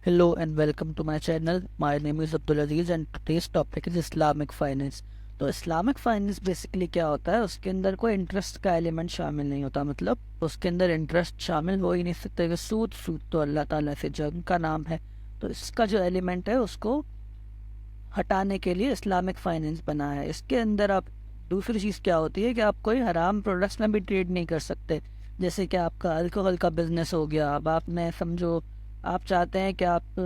Hello and welcome to my channel. My name is Abdul Aziz and today's topic is Islamic Finance. तो Islamic finance basically क्या होता है, उसके अंदर कोई इंटरेस्ट का एलिमेंट शामिल नहीं होता। मतलब उसके अंदर इंटरेस्ट शामिल हो ही नहीं सकते कि सूद तो अल्लाह ताला से जंग का नाम है। तो इसका जो एलिमेंट है उसको हटाने के लिए इस्लामिक फाइनेंस बना है। इसके अंदर आप दूसरी चीज़ क्या होती है कि आप कोई हराम प्रोडक्ट्स में भी ट्रेड नहीं कर सकते। जैसे कि आपका अल्कोहल का बिजनेस हो गया, अब आपने समझो आप चाहते हैं कि आप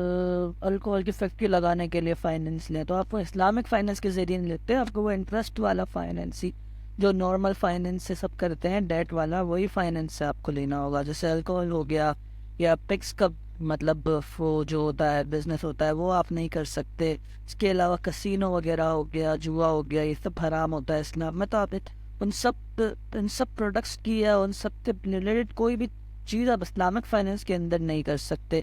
अल्कोहल की फैक्ट्री लगाने के लिए फाइनेंस लें, तो आप वो इस्लामिक फाइनेंस के ज़रिए नहीं लेते, आपको वो इंटरेस्ट वाला फाइनेंस ही जो नॉर्मल फाइनेंस से सब करते हैं डेट वाला, वही फाइनेंस से आपको लेना होगा। जैसे अल्कोहल हो गया या पिक्स का मतलब वो जो होता है बिजनेस होता है वो आप नहीं कर सकते। इसके अलावा कसिनो वगैरह हो गया, जुआ हो गया, ये सब हराम होता है इस्लाम में। तो आप उन सब प्रोडक्ट्स की या उन सब से रिलेटेड कोई भी चीज़ आप इस्लामिक फाइनेंस के अंदर नहीं कर सकते।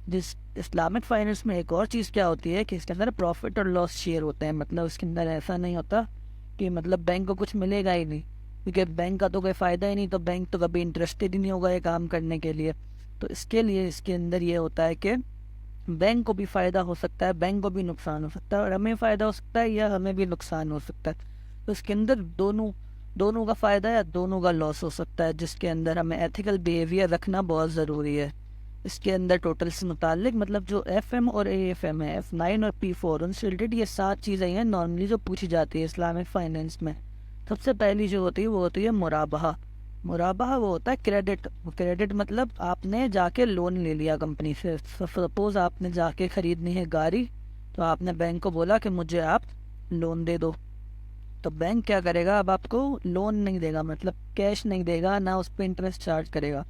जिस इस्लामिक फाइनेंस में एक और चीज़ क्या होती है कि इसके अंदर प्रॉफिट और लॉस शेयर होते हैं। मतलब उसके अंदर ऐसा नहीं होता कि मतलब बैंक को कुछ मिलेगा ही नहीं, क्योंकि बैंक का तो कोई फ़ायदा ही नहीं, तो बैंक तो कभी इंटरेस्टेड ही नहीं होगा ये काम करने के लिए। तो इसके लिए इसके अंदर ये होता है कि बैंक को भी फ़ायदा हो सकता है, बैंक को भी नुकसान हो सकता है, और हमें फ़ायदा हो सकता है या हमें भी नुकसान हो सकता है। तो इसके अंदर दोनों दोनों का फ़ायदा या दोनों का लॉस हो सकता है, जिसके अंदर हमें एथिकल बिहेवियर रखना बहुत ज़रूरी है। इसके अंदर टोटल से मुतालिक मतलब जो FM और AFM है, F9 और P4, उनसे रिलेटेड ये 7 चीज़ें हैं नॉर्मली जो पूछी जाती है इस्लामिक फाइनेंस में। सबसे पहली जो होती है वो होती है मुराबहा। मुराबहा वो होता है क्रेडिट। क्रेडिट मतलब आपने जाके लोन ले लिया कंपनी से। सपोज आपने जाके ख़रीदनी है गाड़ी, तो आपने बैंक को बोला कि मुझे आप लोन दे दो। तो बैंक क्या करेगा, अब आपको लोन नहीं देगा, मतलब कैश नहीं देगा, ना उस पर इंटरेस्ट चार्ज करेगा।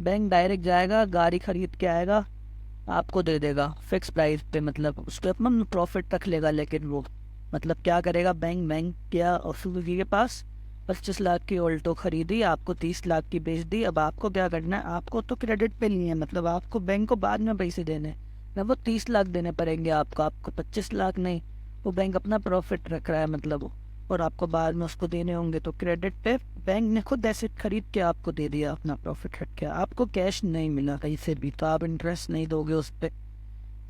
बैंक डायरेक्ट जाएगा, गाड़ी खरीद के आएगा, आपको दे देगा फिक्स प्राइस पे। मतलब उस पर अपना प्रॉफिट रख लेगा। लेकिन वो मतलब क्या करेगा, बैंक क्या सुजुकी के पास 25 लाख की ऑल्टो खरीदी, आपको 30 लाख की बेच दी। अब आपको क्या करना है, आपको तो क्रेडिट पे नहीं है, मतलब आपको बैंक को बाद में पैसे देने हैं ना, वो 30 लाख देने पड़ेंगे आपको 25 लाख नहीं। वो बैंक अपना प्रॉफिट रख रहा है मतलब, और आपको बाद में उसको देने होंगे। तो क्रेडिट पे बैंक ने खुद एसेट खरीद के आपको दे दिया, अपना प्रॉफिट रख के, आपको कैश नहीं मिला कहीं से भी, तो आप इंटरेस्ट नहीं दोगे उस पर।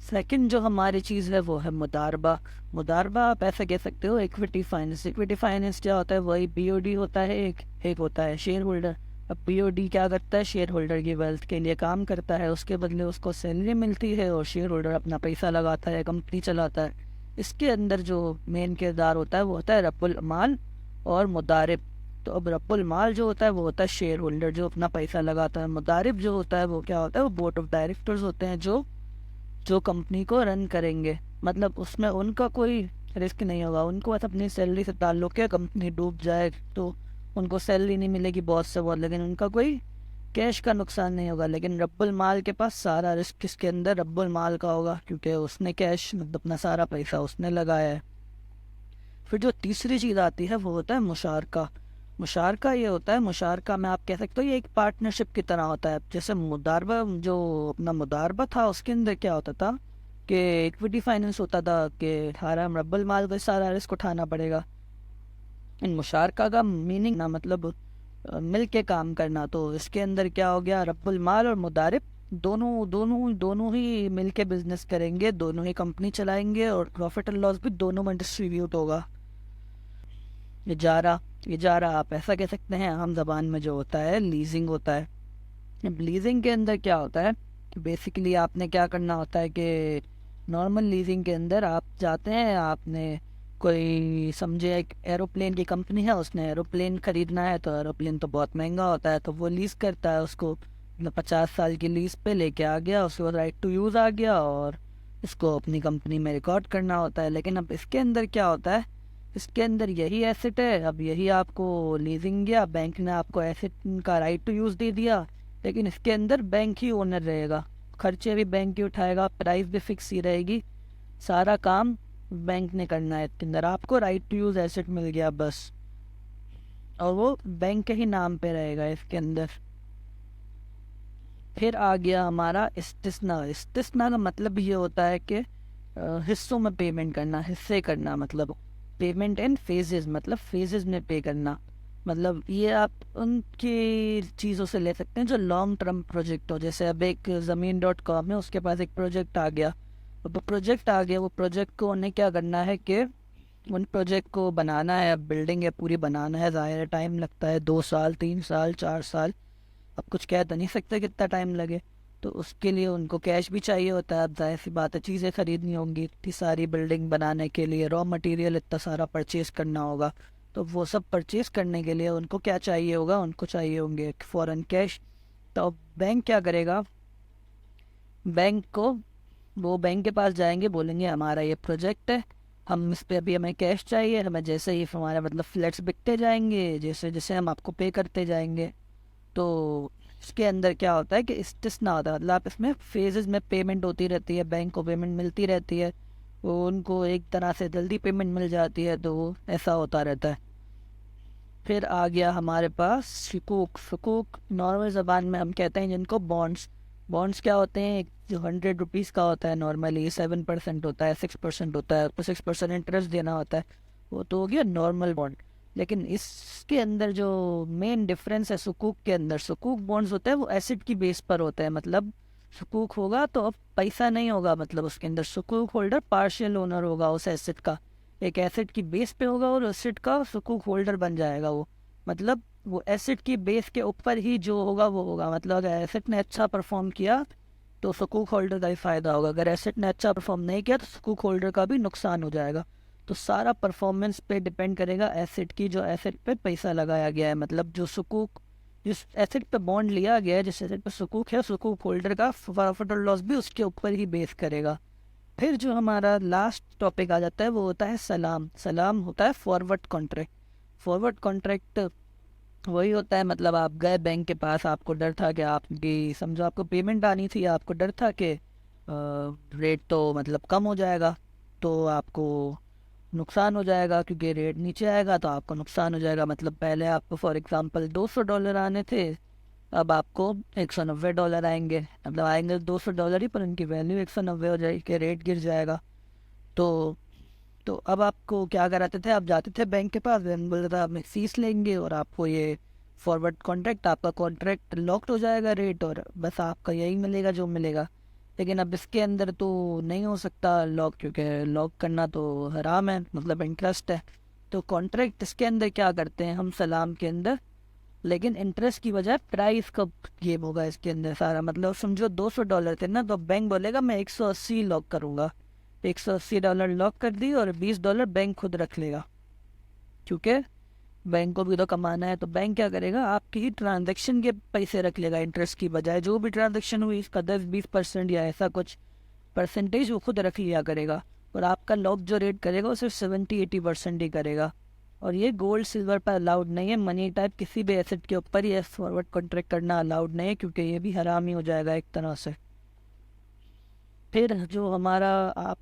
सेकंड जो हमारी चीज़ है वो है मुदारबा। मुदारबा आप ऐसे कह सकते हो इक्विटी फाइनेंस। इक्विटी फाइनेंस क्या होता है, वही BOD होता है, एक होता है शेयर होल्डर। अब BOD क्या करता है, शेयर होल्डर की वेल्थ के लिए काम करता है, उसके बदले उसको सैलरी मिलती है और शेयर होल्डर अपना पैसा लगाता है, कंपनी चलाता है। इसके अंदर जो मेन किरदार होता है वो होता है रब्बुल माल और मुदारिब। तो अब रब्बुल माल जो होता है वो होता है शेयर होल्डर जो अपना पैसा लगाता है। मुदारिब जो होता है वो क्या होता है, वो बोर्ड ऑफ डायरेक्टर्स होते हैं जो जो कंपनी को रन करेंगे। मतलब उसमें उनका कोई रिस्क नहीं होगा, उनको बस अपनी सैलरी से ताल्लुक है। कंपनी डूब जाए तो उनको सैलरी नहीं मिलेगी बहुत से बहुत, लेकिन उनका कोई कैश का नुकसान नहीं होगा। लेकिन रब्बुल माल के पास सारा रिस्क किसके अंदर, रब्बुल माल का होगा, क्योंकि उसने कैश मतलब अपना सारा पैसा उसने लगाया है। फिर जो तीसरी चीज़ आती है वो होता है मुशारका। मुशारका ये होता है, मुशारका में आप कह सकते हो ये एक पार्टनरशिप की तरह होता है। जैसे मुदारबा, जो अपना मुदारबा था उसके अंदर क्या होता था कि इक्विटी फाइनेंस होता था कि सारा रब्बुल माल को सारा रिस्क उठाना पड़ेगा। इन मुशारका का मीनिंग ना मतलब मिल के काम करना। तो इसके अंदर क्या हो गया, रब्बुल माल और मुदारिब दोनों दोनों दोनों ही मिल के बिजनेस करेंगे, दोनों ही कंपनी चलाएंगे, और प्रॉफिट एंड लॉस भी दोनों में डिस्ट्रीब्यूट होगा। इजारा, इजारा आप ऐसा कह सकते हैं आम जबान में जो होता है लीजिंग होता है। अब लीजिंग के अंदर क्या होता है कि बेसिकली आपने क्या करना होता है कि नॉर्मल लीजिंग के अंदर आप जाते हैं, आपने कोई समझे एक एरोप्लेन की कंपनी है, उसने एरोप्लेन ख़रीदना है, तो एरोप्लेन तो बहुत महंगा होता है, तो वो लीज़ करता है उसको। मतलब 50 साल की लीज़ पे लेके आ गया, उसके बाद राइट टू यूज़ आ गया, और इसको अपनी कंपनी में रिकॉर्ड करना होता है। लेकिन अब इसके अंदर क्या होता है, इसके अंदर यही एसेट है, अब यही आपको लीजिंग गया, बैंक ने आपको एसेट का राइट टू यूज़ दे दिया, लेकिन इसके अंदर बैंक ही ओनर रहेगा, खर्चे भी बैंक ही उठाएगा, प्राइस भी फिक्स ही रहेगी, सारा काम बैंक ने करना है। इसके अंदर आपको राइट टू यूज़ एसेट मिल गया बस, और वो बैंक के ही नाम पे रहेगा इसके अंदर। फिर आ गया हमारा इस्तिस्ना। इस्तिस्ना का मतलब ये होता है कि हिस्सों में पेमेंट करना, हिस्से करना, मतलब पेमेंट इन फेजेस, मतलब फेजेस में पे करना। मतलब ये आप उनकी चीज़ों से ले सकते हैं जो लॉन्ग टर्म प्रोजेक्ट हो। जैसे अब एक ज़मीन.com है, उसके पास एक प्रोजेक्ट आ गया, अब प्रोजेक्ट आ गया, वो प्रोजेक्ट को उन्हें क्या करना है कि उन प्रोजेक्ट को बनाना है। अब बिल्डिंग है पूरी बनाना है, ज़ाहिर टाइम लगता है, 2 साल 3 साल 4 साल, अब कुछ कह तो नहीं सकते कितना टाइम लगे। तो उसके लिए उनको कैश भी चाहिए होता है। अब जाहिर सी बात है, चीज़ें खरीदनी होंगी, इतनी सारी बिल्डिंग बनाने के लिए रॉ मटेरियल इतना सारा परचेज करना होगा। तो वो सब परचेज करने के लिए उनको क्या चाहिए होगा, उनको चाहिए होंगे फ़ौरन कैश। तो अब बैंक क्या करेगा, बैंक को वो बैंक के पास जाएंगे, बोलेंगे हमारा ये प्रोजेक्ट है, हम इस पे अभी हमें कैश चाहिए, हमें जैसे ही हमारे मतलब फ्लैट्स बिकते जाएंगे, जैसे जैसे हम आपको पे करते जाएंगे। तो इसके अंदर क्या होता है कि इस्tisना होता है, मतलब आप इसमें फेजेस में पेमेंट होती रहती है, बैंक को पेमेंट मिलती रहती है, वो उनको एक तरह से जल्दी पेमेंट मिल जाती है, तो वो ऐसा होता रहता है। फिर आ गया हमारे पास शकूक। शकूक नॉर्मल ज़बान में हम कहते हैं जिनको बॉन्ड्स। बॉन्ड्स क्या होते हैं, एक जो 100 रुपीज़ का होता है नॉर्मली 7% होता है, 6% होता है, उसको 6% इंटरेस्ट देना होता है, वो तो हो गया नॉर्मल बॉन्ड। लेकिन इसके अंदर जो मेन डिफरेंस है सुकूक के अंदर, सुकूक बॉन्ड्स होते हैं वो एसिड की बेस पर होते हैं। मतलब सुकूक होगा तो अब पैसा नहीं होगा, मतलब उसके अंदर सुकूक होल्डर पार्शियल ओनर होगा उस एसिड का, एक एसिड की बेस पे होगा और एसिड का सुकूक होल्डर बन जाएगा वो। मतलब वो एसिड की बेस के ऊपर ही जो होगा वो होगा, मतलब अगर एसिड ने अच्छा परफॉर्म किया तो सुकूक होल्डर का ही फ़ायदा होगा, अगर एसिड ने अच्छा परफॉर्म नहीं किया तो सुकूक होल्डर का भी नुकसान हो जाएगा। तो सारा परफॉर्मेंस पे डिपेंड करेगा एसिड की, जो एसिड पे पैसा लगाया गया है, मतलब जो सुकूक जिस एसिड पे बॉन्ड लिया गया है, जिस एसिड पे सुकूक है, सुकूक होल्डर का प्रॉफिट और लॉस भी उसके ऊपर ही बेस करेगा। फिर जो हमारा लास्ट टॉपिक आ जाता है वो होता है सलाम। सलाम होता है फॉरवर्ड कॉन्ट्रैक्ट। फॉरवर्ड कॉन्ट्रैक्ट वही होता है, मतलब आप गए बैंक के पास, आपको डर था कि आपकी समझो आपको पेमेंट आनी थी, आपको डर था कि रेट तो मतलब कम हो जाएगा, तो आपको नुकसान हो जाएगा, क्योंकि रेट नीचे आएगा तो आपको नुकसान हो जाएगा। मतलब पहले आपको फॉर एग्जांपल $200 आने थे, अब आपको $190 आएंगे, मतलब आएंगे $200 ही, पर उनकी वैल्यू 190 हो जाएगी कि रेट गिर जाएगा। तो तो अब आपको क्या कराते थे, आप जाते थे बैंक के पास, बैंक बोल रहा था हमें फीस लेंगे और आपको ये फॉरवर्ड कॉन्ट्रैक्ट, आपका कॉन्ट्रैक्ट लॉक्ड हो जाएगा रेट, और बस आपका यही मिलेगा जो मिलेगा। लेकिन अब इसके अंदर तो नहीं हो सकता लॉक, क्योंकि लॉक करना तो हराम है, मतलब इंटरेस्ट है। तो कॉन्ट्रैक्ट इसके अंदर क्या करते हैं हम सलाम के अंदर, लेकिन इंटरेस्ट की बजाय प्राइस का गेम होगा इसके अंदर सारा। मतलब समझो $200 थे ना, तो बैंक बोलेगा मैं 180 लॉक करूँगा, तो $180 लॉक कर दी और $20 बैंक खुद रख लेगा, क्योंकि बैंक को भी तो कमाना है। तो बैंक क्या करेगा, आपकी ही ट्रांजेक्शन के पैसे रख लेगा इंटरेस्ट की बजाय, जो भी ट्रांजेक्शन हुई इसका 10-20% या ऐसा कुछ परसेंटेज वो खुद रख लिया करेगा, और आपका लॉक जो रेट करेगा वो सिर्फ 70-80% ही करेगा। और ये गोल्ड सिल्वर पर अलाउड नहीं है, मनी टाइप किसी भी एसेट के ऊपर ये फॉरवर्ड कॉन्ट्रैक्ट करना अलाउड नहीं है, क्योंकि ये भी हराम ही हो जाएगा एक तरह से। फिर जो हमारा आप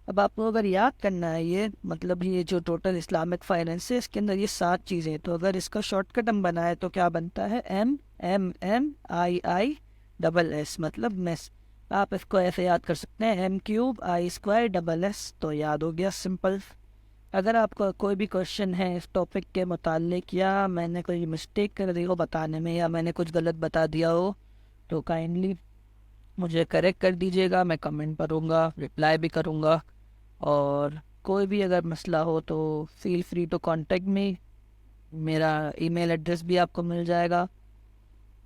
अब आपको अगर याद करना है ये, मतलब ये जो टोटल इस्लामिक फाइनेंस है इसके अंदर ये 7 चीज़ें, तो अगर इसका शॉर्टकट हम बनाए तो क्या बनता है, MMMII, मतलब मेस। आप इसको ऐसे याद कर सकते हैं, M³ I² तो याद हो गया, सिंपल। अगर आपको कोई भी क्वेश्चन है इस टॉपिक के मुतालिक, या मैंने कोई मिस्टेक कर दी हो बताने में, या मैंने कुछ गलत बता दिया हो, तो काइंडली मुझे करेक्ट कर दीजिएगा, मैं कमेंट करूँगा, रिप्लाई भी करूँगा। और कोई भी अगर मसला हो तो feel free to contact me, मेरा ईमेल एड्रेस भी आपको मिल जाएगा।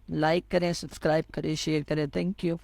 लाइक करें, सब्सक्राइब करें, शेयर करें। Thank you.